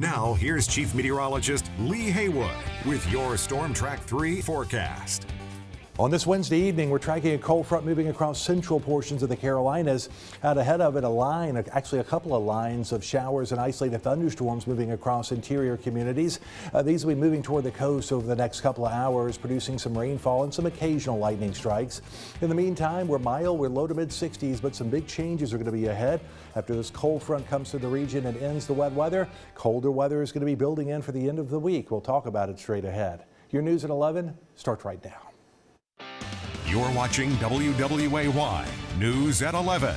Now, here's Chief Meteorologist Lee Haywood with your Storm Track 3 forecast. On this Wednesday evening, we're tracking a cold front moving across central portions of the Carolinas. Out ahead of it, actually a couple of lines of showers and isolated thunderstorms moving across interior communities. These will be moving toward the coast over the next couple of hours, producing some rainfall and some occasional lightning strikes. In the meantime, we're mild, we're low to mid 60s, but some big changes are going to be ahead after this cold front comes through the region and ends the wet weather. Colder weather is going to be building in for the end of the week. We'll talk about it straight ahead. Your news at 11 starts right now. You're watching WWAY News at 11.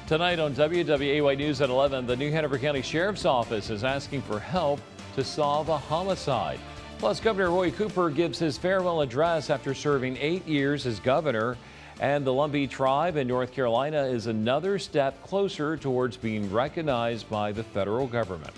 Tonight on WWAY News at 11, the New Hanover County Sheriff's Office is asking for help to solve a homicide. Plus, Governor Roy Cooper gives his farewell address after serving 8 years as governor. And the Lumbee tribe in North Carolina is another step closer towards being recognized by the federal government.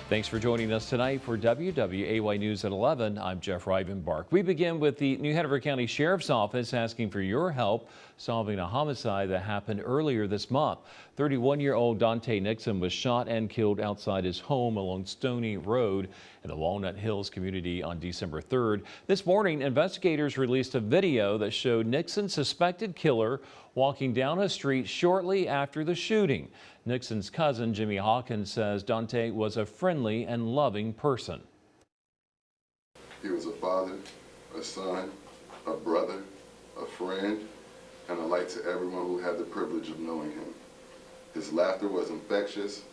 Thanks for joining us tonight for WWAY News at 11. I'm Jeff Rivenbark. We begin with the New Hanover County Sheriff's Office asking for your help solving a homicide that happened earlier this month. 31-year-old Dante Nixon was shot and killed outside his home along Stony Road in the Walnut Hills community on December 3rd. This morning, investigators released a video that showed Nixon's suspected killer walking down a street shortly after the shooting. Nixon's cousin, Jimmy Hawkins, says Dante was a friendly and loving person. He was a father, a son, a brother, a friend, and a light to everyone who had the privilege of knowing him. His laughter was infectious,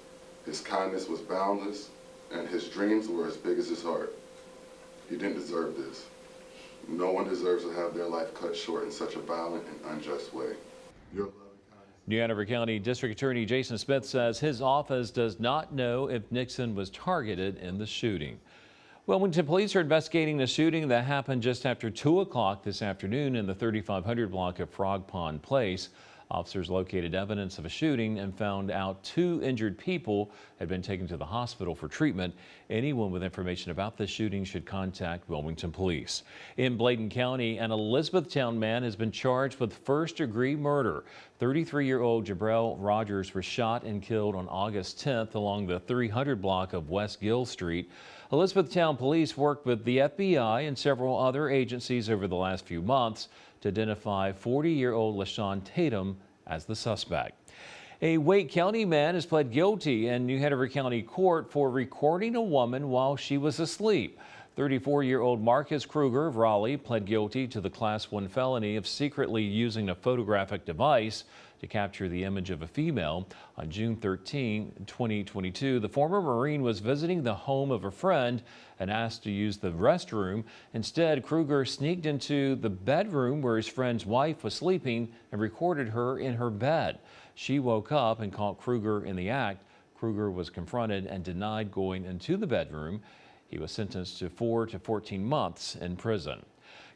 his kindness was boundless, and his dreams were as big as his heart. He didn't deserve this. No one deserves to have their life cut short in such a violent and unjust way. New Hanover County District Attorney Jason Smith says his office does not know if Nixon was targeted in the shooting. Wilmington police are investigating the shooting that happened just after 2 o'clock this afternoon in the 3500 block of Frog Pond Place. Officers located evidence of a shooting and found out 2 injured people had been taken to the hospital for treatment. Anyone with information about the shooting should contact Wilmington Police. In Bladen County, an Elizabethtown man has been charged with first-degree murder. 33-year-old Jabrell Rogers was shot and killed on August 10th along the 300 block of West Gill Street. Elizabethtown police worked with the FBI and several other agencies over the last few months to identify 40-year-old LaShawn Tatum as the suspect. A Wake County man has pled guilty in New Hanover County Court for recording a woman while she was asleep. 34-year-old Marcus Kruger of Raleigh pled guilty to the Class 1 felony of secretly using a photographic device to capture the image of a female. On June 13, 2022, the former Marine was visiting the home of a friend and asked to use the restroom. Instead, Kruger sneaked into the bedroom where his friend's wife was sleeping and recorded her in her bed. She woke up and caught Kruger in the act. Kruger was confronted and denied going into the bedroom. He was sentenced to 4 to 14 months in prison.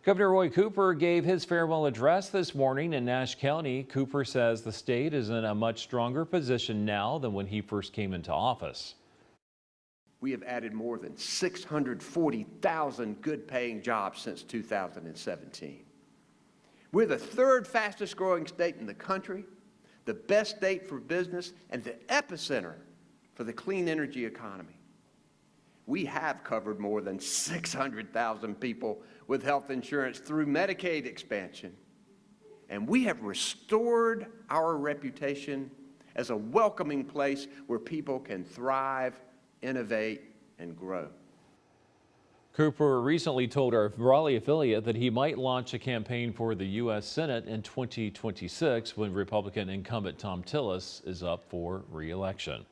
Governor Roy Cooper gave his farewell address this morning in Nash County. Cooper says the state is in a much stronger position now than when he first came into office. We have added more than 640,000 good-paying jobs since 2017. We're the 3rd fastest growing state in the country, the best state for business, and the epicenter for the clean energy economy. We have covered more than 600,000 people with health insurance through Medicaid expansion. And we have restored our reputation as a welcoming place where people can thrive, innovate, and grow. Cooper recently told our Raleigh affiliate that he might launch a campaign for the U.S. Senate in 2026 when Republican incumbent Tom Tillis is up for re-election.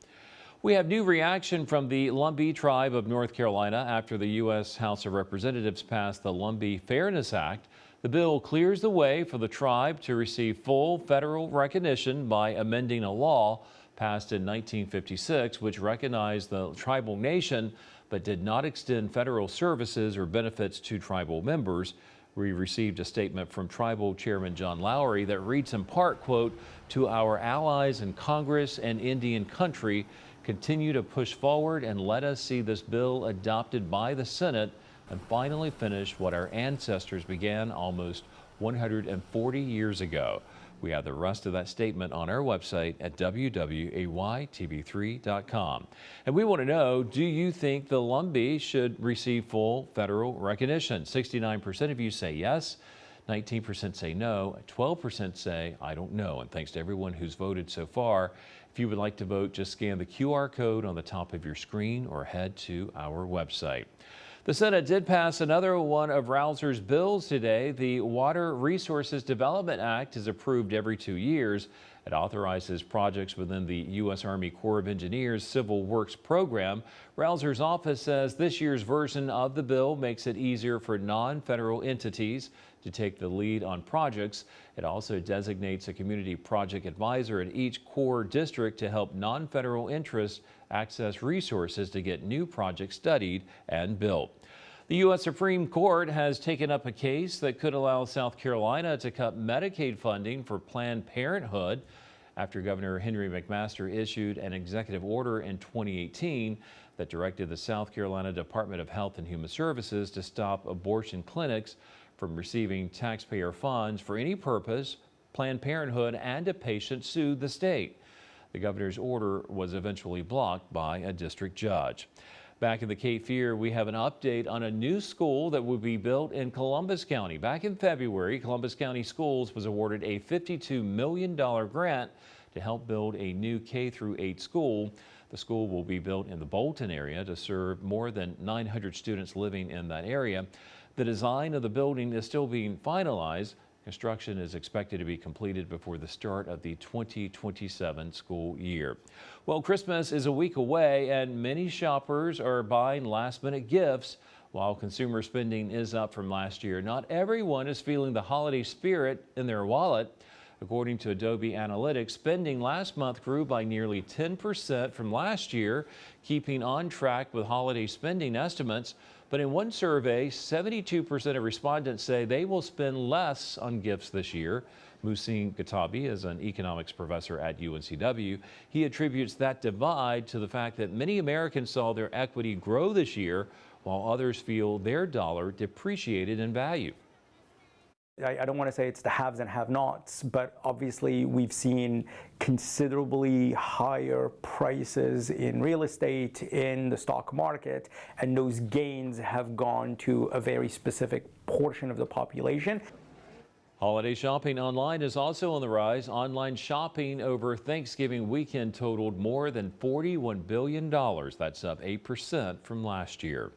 We have new reaction from the Lumbee tribe of North Carolina after the U.S. House of Representatives passed the Lumbee Fairness Act. The bill clears the way for the tribe to receive full federal recognition by amending a law passed in 1956, which recognized the tribal nation but did not extend federal services or benefits to tribal members. We received a statement from Tribal Chairman John Lowry that reads in part, quote, "To our allies in Congress and Indian country, continue to push forward and let us see this bill adopted by the Senate and finally finish what our ancestors began almost 140 years ago." We have the rest of that statement on our website at wwaytv3.com. And we want to know, do you think the Lumbee should receive full federal recognition? 69% of you say yes, 19% say no, 12% say I don't know. And thanks to everyone who's voted so far. If you would like to vote, just scan the QR code on the top of your screen or head to our website. The Senate did pass another one of Rausser's bills today. The Water Resources Development Act is approved every 2 years. It authorizes projects within the U.S. Army Corps of Engineers Civil Works program. Rausser's office says this year's version of the bill makes it easier for non-federal entities to take the lead on projects. It also designates a community project advisor at each Corps district to help non-federal interests access resources to get new projects studied and built. The U.S. Supreme Court has taken up a case that could allow South Carolina to cut Medicaid funding for Planned Parenthood after Governor Henry McMaster issued an executive order in 2018 that directed the South Carolina Department of Health and Human Services to stop abortion clinics from receiving taxpayer funds for any purpose. Planned Parenthood and a patient sued the state. The governor's order was eventually blocked by a district judge. Back in the Cape Fear, we have an update on a new school that will be built in Columbus County. Back in February, Columbus County Schools was awarded a $52 million grant to help build a new K-8 school. The school will be built in the Bolton area to serve more than 900 students living in that area. The design of the building is still being finalized. Construction is expected to be completed before the start of the 2027 school year. Well, Christmas is a week away and many shoppers are buying last-minute gifts. While consumer spending is up from last year, not everyone is feeling the holiday spirit in their wallet. According to Adobe Analytics, spending last month grew by nearly 10% from last year, keeping on track with holiday spending estimates. But in one survey, 72% of respondents say they will spend less on gifts this year. Muhsin Katabi is an economics professor at UNCW. He attributes that divide to the fact that many Americans saw their equity grow this year, while others feel their dollar depreciated in value. I don't want to say it's the haves and have-nots, but obviously we've seen considerably higher prices in real estate, in the stock market, and those gains have gone to a very specific portion of the population. Holiday shopping online is also on the rise. Online shopping over Thanksgiving weekend totaled more than $41 billion. That's up 8% from last year.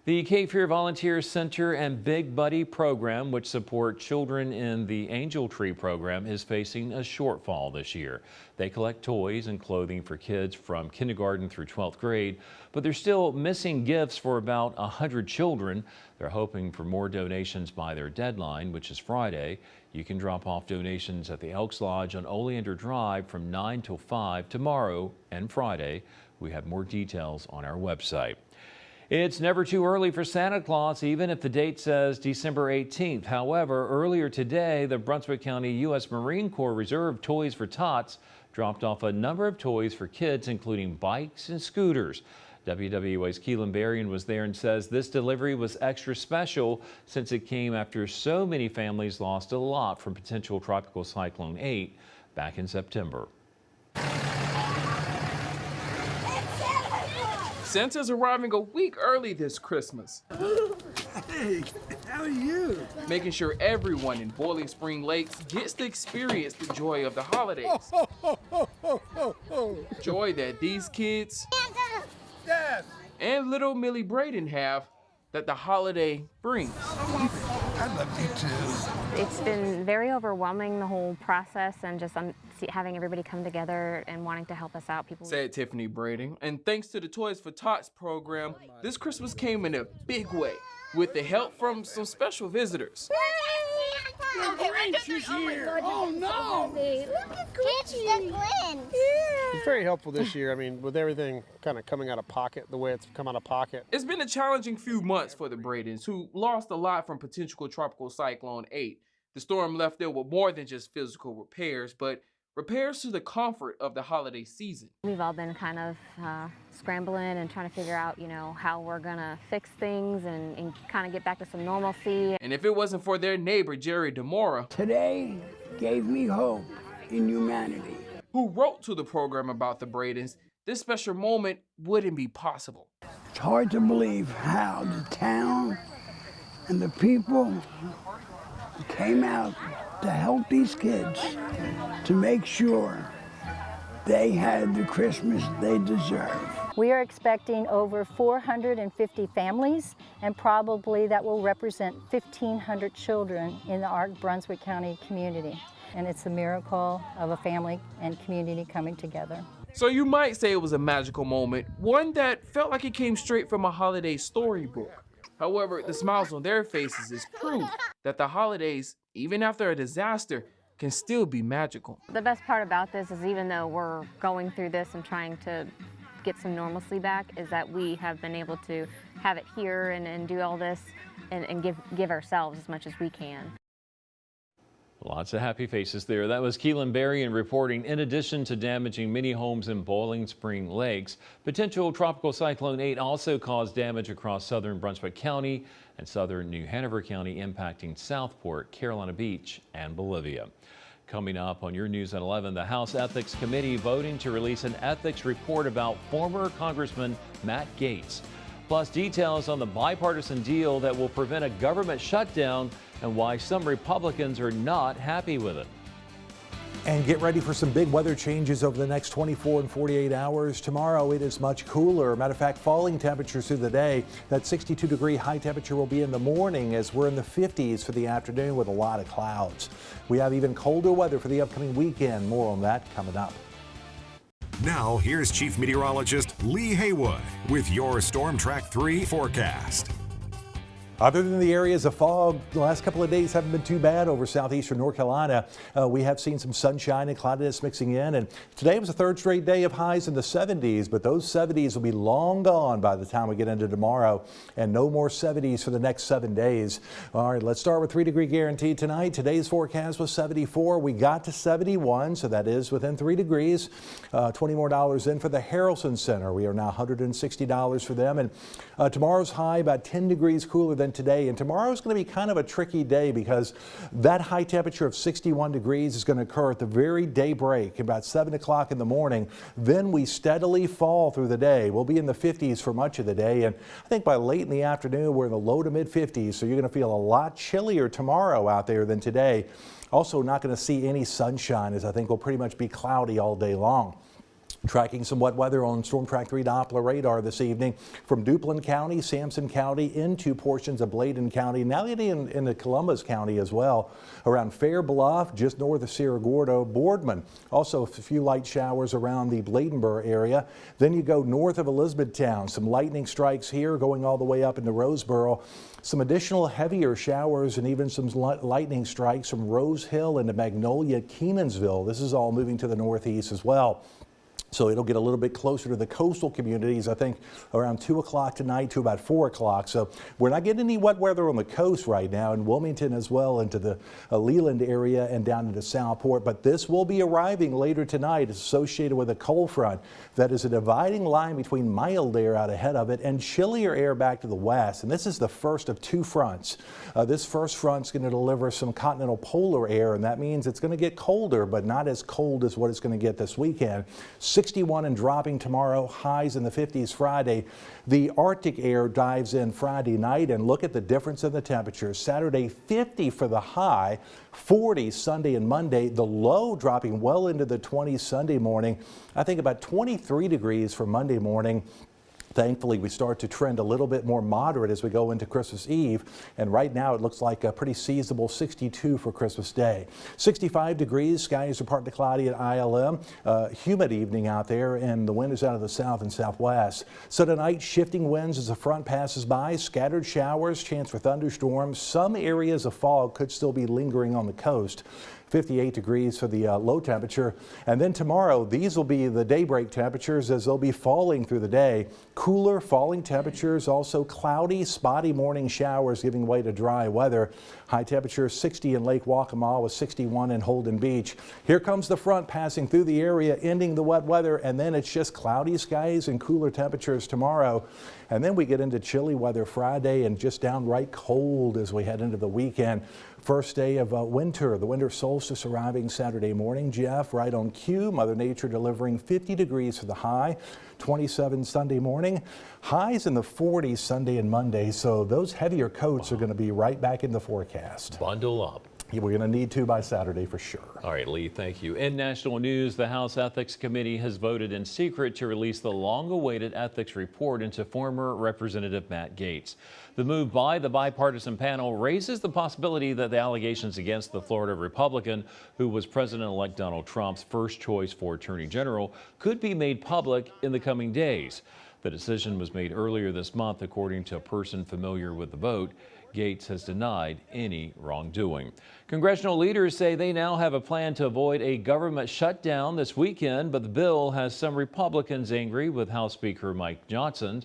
The Cape Fear Volunteer Center and Big Buddy program, which support children in the Angel Tree program, is facing a shortfall this year. They collect toys and clothing for kids from kindergarten through 12th grade, but they're still missing gifts for about 100 children. They're hoping for more donations by their deadline, which is Friday. You can drop off donations at the Elks Lodge on Oleander Drive from 9 till 5 tomorrow and Friday. We have more details on our website. It's never too early for Santa Claus, even if the date says December 18th. However, earlier today, the Brunswick County U.S. Marine Corps Reserve Toys for Tots dropped off a number of toys for kids, including bikes and scooters. WWA's Keelan Berrien was there and says this delivery was extra special since it came after so many families lost a lot from potential Tropical Cyclone 8 back in September. Santa's arriving a week early this Christmas. Hey, how are you? Making sure everyone in Boiling Spring Lakes gets to experience the joy of the holidays. Joy that these kids Yes. and little Millie Braden have that the holiday brings. I love you too. It's been very overwhelming, the whole process, and just having everybody come together and wanting to help us out. People Said Tiffany Braden. And thanks to the Toys for Tots program, this Christmas came in a big way with the help from some special visitors. The Grinch is here. Oh no! Look at Grinch. It's the Grinch. It's very helpful this year. I mean, with everything kind of coming out of pocket, the way it's come out of pocket. It's been a challenging few months for the Bradens, who lost a lot from potential Tropical Cyclone 8. The storm left them with more than just physical repairs, but repairs to the comfort of the holiday season. We've all been kind of scrambling and trying to figure out, how we're gonna fix things and kind of get back to some normalcy. And if it wasn't for their neighbor, Jerry DeMora, Today, gave me hope in humanity. Who wrote to the program about the Bradens, this special moment wouldn't be possible. It's hard to believe how the town and the people came out to help these kids, to make sure they had the Christmas they deserve. We are expecting over 450 families, and probably that will represent 1,500 children in the Ark-Brunswick County community. And it's a miracle of a family and community coming together. So you might say it was a magical moment, one that felt like it came straight from a holiday storybook. However, the smiles on their faces is proof that the holidays, even after a disaster, can still be magical. The best part about this is even though we're going through this and trying to get some normalcy back, is that we have been able to have it here and do all this and give ourselves as much as we can. Lots of happy faces there. That was Keelan Berrien reporting. In addition to damaging many homes in Boiling Spring Lakes, potential Tropical Cyclone 8 also caused damage across southern Brunswick County and southern New Hanover County, impacting Southport, Carolina Beach, and Bolivia. Coming up on your News at 11, the House Ethics Committee voting to release an ethics report about former Congressman Matt Gaetz. Plus details on the bipartisan deal that will prevent a government shutdown and why some Republicans are not happy with it. And get ready for some big weather changes over the next 24 and 48 hours. Tomorrow it is much cooler. Matter of fact, falling temperatures through the day. That 62-degree high temperature will be in the morning as we're in the 50s for the afternoon with a lot of clouds. We have even colder weather for the upcoming weekend. More on that coming up. Now, here's Chief Meteorologist Lee Haywood with your Storm Track 3 forecast. Other than the areas of fog, the last couple of days haven't been too bad over southeastern North Carolina. We have seen some sunshine and cloudiness mixing in, and today was the third straight day of highs in the 70s, but those 70s will be long gone by the time we get into tomorrow, and no more 70s for the next 7 days. All right, let's start with 3-degree guarantee tonight. Today's forecast was 74. We got to 71, so that is within 3 degrees. $20 more in for the Harrelson Center. We are now $160 for them, and tomorrow's high about 10 degrees cooler than today, and tomorrow is going to be kind of a tricky day because that high temperature of 61 degrees is going to occur at the very daybreak, about 7 o'clock in the morning. Then we steadily fall through the day. We'll be in the 50s for much of the day, and I think by late in the afternoon we're in the low to mid 50s, so you're going to feel a lot chillier tomorrow out there than today. Also not going to see any sunshine, as I think will pretty much be cloudy all day long. Tracking some wet weather on Storm Track 3 Doppler radar this evening from Duplin County, Sampson County into portions of Bladen County, now getting into Columbus County as well, around Fair Bluff, just north of Cerro Gordo, Boardman. Also a few light showers around the Bladenburg area. Then you go north of Elizabethtown, some lightning strikes here going all the way up into Roseboro. Some additional heavier showers and even some lightning strikes from Rose Hill into Magnolia, Kenansville. This is all moving to the northeast as well. So it'll get a little bit closer to the coastal communities, I think, around 2 o'clock tonight to about 4 o'clock. So we're not getting any wet weather on the coast right now, in Wilmington as well, into the Leland area and down into Southport. But this will be arriving later tonight. It's associated with a cold front that is a dividing line between mild air out ahead of it and chillier air back to the west. And this is the first of 2 fronts. This first front's going to deliver some continental polar air, and that means it's going to get colder, but not as cold as what it's going to get this weekend. 61 and dropping tomorrow, highs in the 50s Friday. The Arctic air dives in Friday night, and look at the difference in the temperatures. Saturday 50 for the high, 40 Sunday and Monday. The low dropping well into the 20s Sunday morning. I think about 23 degrees for Monday morning. Thankfully, we start to trend a little bit more moderate as we go into Christmas Eve. And right now it looks like a pretty seasonable 62 for Christmas Day. 65 degrees, skies are partly cloudy at ILM. Humid evening out there, and the wind is out of the south and southwest. So tonight, shifting winds as the front passes by, scattered showers, chance for thunderstorms. Some areas of fog could still be lingering on the coast. 58 degrees for the low temperature. And then tomorrow, these will be the daybreak temperatures as they'll be falling through the day. Cooler falling temperatures, also cloudy, spotty morning showers giving way to dry weather. High temperature 60 in Lake Waccamaw with 61 in Holden Beach. Here comes the front passing through the area, ending the wet weather, and then it's just cloudy skies and cooler temperatures tomorrow. And then we get into chilly weather Friday and just downright cold as we head into the weekend. First day of winter, the winter solstice arriving Saturday morning. Jeff, right on cue. Mother Nature delivering 50 degrees for the high, 27 Sunday morning. Highs in the 40s Sunday and Monday, so those heavier coats are going to be right back in the forecast. Bundle up. Yeah, we're going to need to by Saturday for sure. All right, Lee, thank you. In national news, the House Ethics Committee has voted in secret to release the long-awaited ethics report into former Representative Matt Gaetz. The move by the bipartisan panel raises the possibility that the allegations against the Florida Republican, who was President-elect Donald Trump's first choice for Attorney General, could be made public in the coming days. The decision was made earlier this month, according to a person familiar with the vote. Gaetz has denied any wrongdoing. Congressional leaders say they now have a plan to avoid a government shutdown this weekend, but the bill has some Republicans angry with House Speaker Mike Johnson.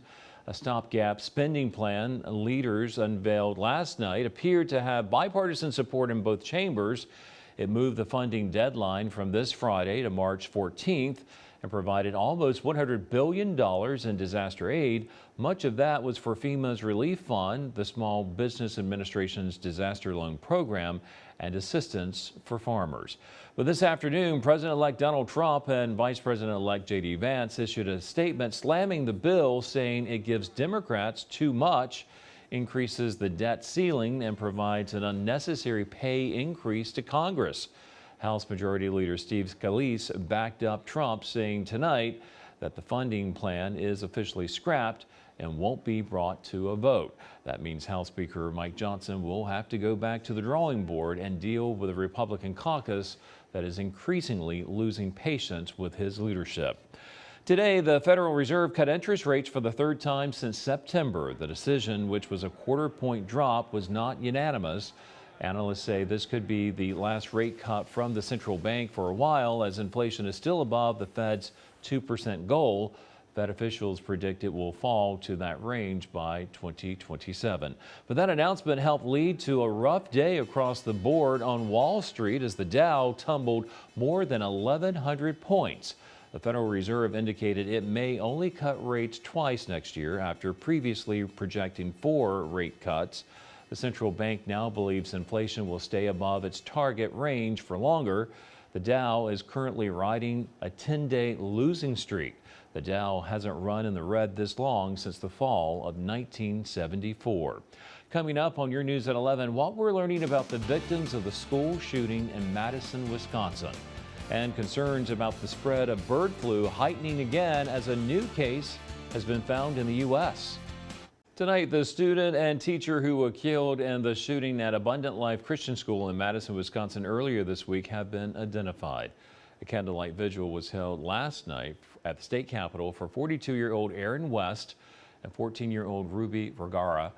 A stopgap spending plan leaders unveiled last night appeared to have bipartisan support in both chambers. It moved the funding deadline from this Friday to March 14th and provided almost $100 billion in disaster aid. Much of that was for FEMA's Relief Fund, the Small Business Administration's disaster loan program, and assistance for farmers. But this afternoon, President-elect Donald Trump and Vice President-elect J.D. Vance issued a statement slamming the bill, saying it gives Democrats too much, increases the debt ceiling, and provides an unnecessary pay increase to Congress. House Majority Leader Steve Scalise backed up Trump, saying tonight that the funding plan is officially scrapped and won't be brought to a vote. That means House Speaker Mike Johnson will have to go back to the drawing board and deal with a Republican caucus that is increasingly losing patience with his leadership. Today, the Federal Reserve cut interest rates for the third time since September. The decision, which was a quarter-point drop, was not unanimous. Analysts say this could be the last rate cut from the central bank for a while, as inflation is still above the Fed's 2% goal. Fed officials predict it will fall to that range by 2027. But that announcement helped lead to a rough day across the board on Wall Street as the Dow tumbled more than 1,100 points. The Federal Reserve indicated it may only cut rates twice next year after previously projecting 4 rate cuts. The central bank now believes inflation will stay above its target range for longer. The Dow is currently riding a 10-day losing streak. The Dow hasn't run in the red this long since the fall of 1974. Coming up on your News at 11, what we're learning about the victims of the school shooting in Madison, Wisconsin, and concerns about the spread of bird flu heightening again as a new case has been found in the U.S. Tonight, the student and teacher who were killed in the shooting at Abundant Life Christian School in Madison, Wisconsin earlier this week have been identified. A candlelight vigil was held last night at the state capitol for 42-year-old Aaron West and 14-year-old Ruby Vergara.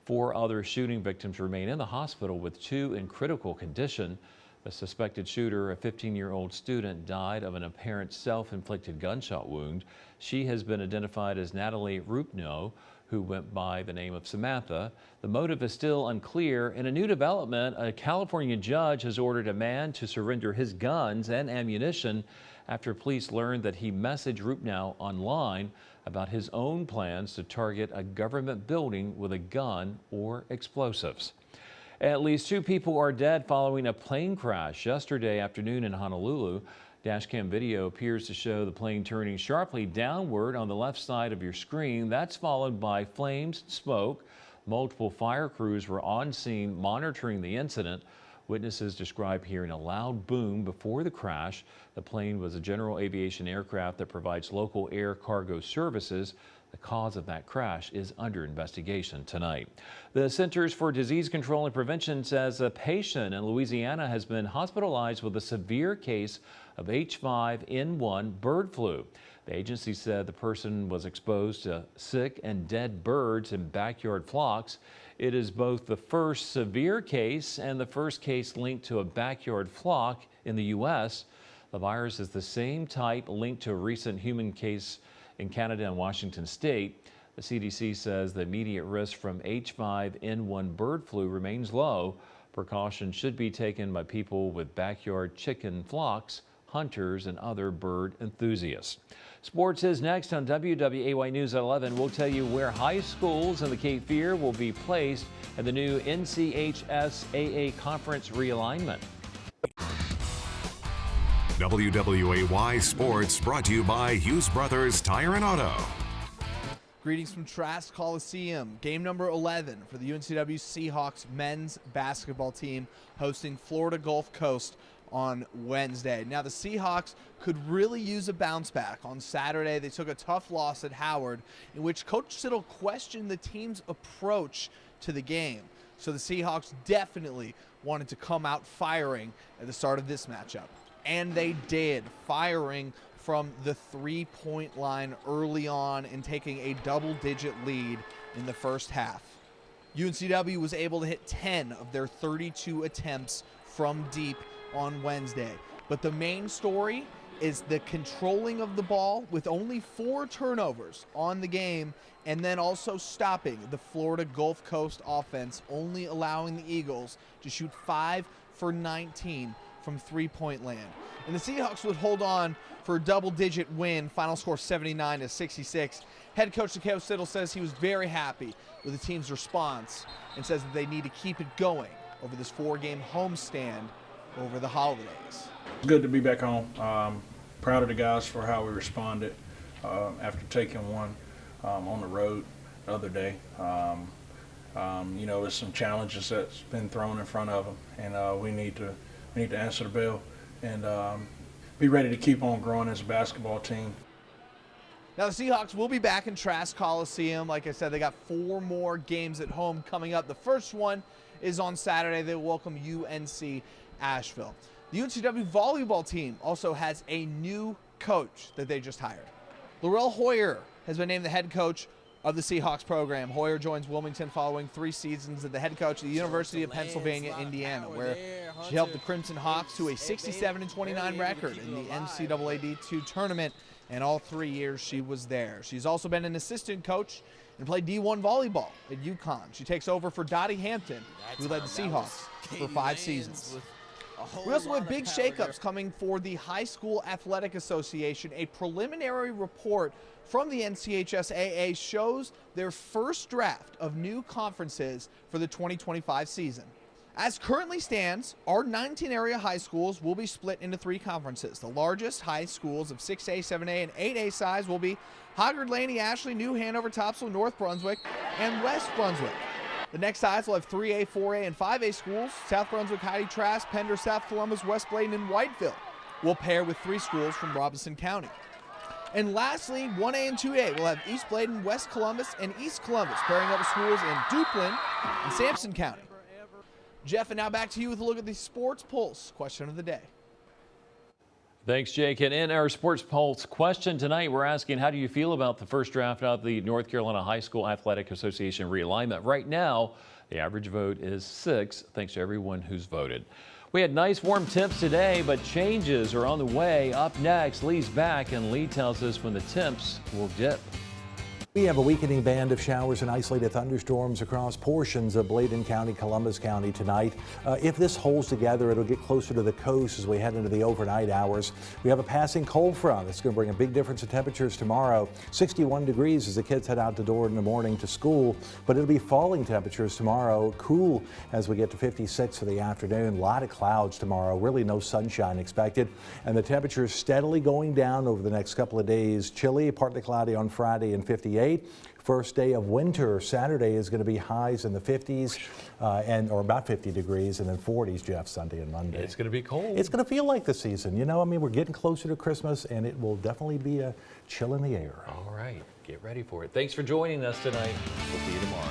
4 other shooting victims remain in the hospital, with 2 in critical condition. The suspected shooter, a 15-year-old student, died of an apparent self-inflicted gunshot wound. She has been identified as Natalie Rupno, who went by the name of Samantha. The motive is still unclear. In a new development, a California judge has ordered a man to surrender his guns and ammunition after police learned that he messaged Rupno online about his own plans to target a government building with a gun or explosives. At least 2 people are dead following a plane crash yesterday afternoon in Honolulu. Dashcam video appears to show the plane turning sharply downward on the left side of your screen. That's followed by flames and smoke. Multiple fire crews were on scene monitoring the incident. Witnesses describe hearing a loud boom before the crash. The plane was a general aviation aircraft that provides local air cargo services. The cause of that crash is under investigation tonight. The Centers for Disease Control and Prevention says a patient in Louisiana has been hospitalized with a severe case of H5N1 bird flu. The agency said the person was exposed to sick and dead birds in backyard flocks. It is both the first severe case and the first case linked to a backyard flock in the U.S. The virus is the same type linked to a recent human case in Canada and Washington state. The CDC says the immediate risk from H5N1 bird flu remains low. Precautions should be taken by people with backyard chicken flocks hunters, and other bird enthusiasts. Sports is next on WWAY News at 11. We'll tell you where high schools in the Cape Fear will be placed in the new NCHS-AA Conference realignment. WWAY Sports brought to you by Hughes Brothers Tire and Auto. Greetings from Trask Coliseum. Game number 11 for the UNCW Seahawks men's basketball team hosting Florida Gulf Coast on Wednesday. Now the Seahawks could really use a bounce back. On Saturday they took a tough loss at Howard in which Coach Siddle questioned the team's approach to the game. So the Seahawks definitely wanted to come out firing at the start of this matchup. And they did, firing from the three-point line early on and taking a double-digit lead in the first half. UNCW was able to hit 10 of their 32 attempts from deep on Wednesday. But the main story is the controlling of the ball with only 4 turnovers on the game, and then also stopping the Florida Gulf Coast offense, only allowing the Eagles to shoot 5 for 19 from three-point land. And the Seahawks would hold on for a double-digit win, final score 79-66. Head coach Coach Siddle says he was very happy with the team's response and says that they need to keep it going over this 4-game homestand over the holidays. It's good to be back home. Proud of the guys for how we responded after taking one on the road the other day. You know, there's some challenges that's been thrown in front of them, and we need to answer the bell and be ready to keep on growing as a basketball team. Now the Seahawks will be back in Trask Coliseum. Like I said, they got 4 more games at home coming up. The first one is on Saturday. They welcome UNC Asheville. The UNCW volleyball team also has a new coach that they just hired. Laurel Hoyer has been named the head coach of the Seahawks program. Hoyer joins Wilmington following 3 seasons as the head coach at the University of Pennsylvania, Indiana, where she helped the Crimson Hawks to a 67-29 record in the NCAA D2 tournament, and all 3 years she was there. She's also been an assistant coach and played D1 volleyball at UConn. She takes over for Dottie Hampton, who led the Seahawks for 5 seasons. We also have big shakeups coming for the High School Athletic Association. A preliminary report from the NCHS-AA shows their first draft of new conferences for the 2025 season. As currently stands, our 19 area high schools will be split into 3 conferences. The largest high schools of 6A, 7A, and 8A size will be Hoggard, Laney, Ashley, New Hanover, Topsail, North Brunswick, and West Brunswick. The next size will have 3A, 4A, and 5A schools. South Brunswick, Heidi, Trask, Pender, South Columbus, West Bladen, and Whiteville will pair with 3 schools from Robinson County. And lastly, 1A and 2A will have East Bladen, West Columbus, and East Columbus pairing up with schools in Duplin and Sampson County. Jeff, and now back to you with a look at the Sports Pulse question of the day. Thanks, Jake. And in our Sports Pulse question tonight, we're asking, how do you feel about the first draft of the North Carolina High School Athletic Association realignment? Right now, the average vote is 6. Thanks to everyone who's voted. We had nice warm temps today, but changes are on the way. Up next, Lee's back, and Lee tells us when the temps will dip. We have a weakening band of showers and isolated thunderstorms across portions of Bladen County, Columbus County tonight. If this holds together, it'll get closer to the coast as we head into the overnight hours. We have a passing cold front that's going to bring a big difference in temperatures tomorrow. 61 degrees as the kids head out the door in the morning to school, but it'll be falling temperatures tomorrow. Cool as we get to 56 for the afternoon. A lot of clouds tomorrow, really no sunshine expected, and the temperatures steadily going down over the next couple of days. Chilly, partly cloudy on Friday and 58. First day of winter, Saturday, is going to be highs in the 50s or about 50 degrees, and then 40s, Jeff, Sunday and Monday. It's going to be cold. It's going to feel like the season. You know, I mean, we're getting closer to Christmas, and it will definitely be a chill in the air. All right, get ready for it. Thanks for joining us tonight. We'll see you tomorrow.